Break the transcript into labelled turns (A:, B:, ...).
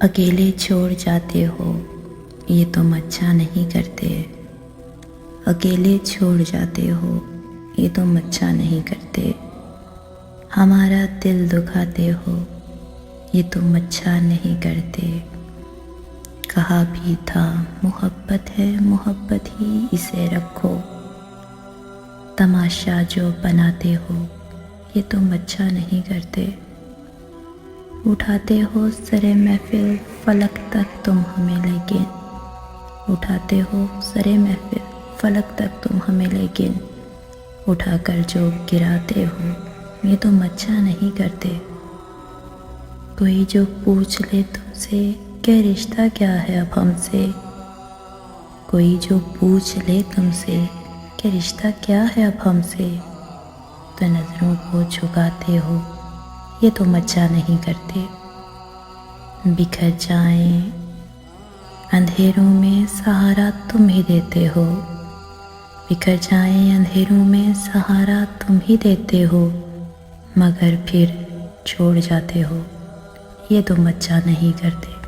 A: अकेले छोड़ जाते हो ये तुम अच्छा नहीं करते। अकेले छोड़ जाते हो ये तुम अच्छा नहीं करते। हमारा दिल दुखाते हो ये तुम अच्छा नहीं करते। कहा भी था मोहब्बत है मोहब्बत ही इसे रखो। तमाशा जो बनाते हो ये तुम अच्छा नहीं करते। उठाते हो सरे महफिल फलक तक तुम हमें लेकिन उठाते हो सरे महफिल फलक तक तुम हमें लेकिन उठाकर जो गिराते हो ये तुम अच्छा नहीं करते। कोई जो पूछ ले तुमसे क्या रिश्ता क्या है अब हमसे। कोई जो पूछ ले तुमसे कि रिश्ता क्या है अब हमसे तो नज़रों को झुकाते हो ये तुम अच्छा नहीं करते। बिखर जाएं अंधेरों में सहारा तुम ही देते हो। बिखर जाएं अंधेरों में सहारा तुम ही देते हो मगर फिर छोड़ जाते हो ये तुम अच्छा नहीं करते।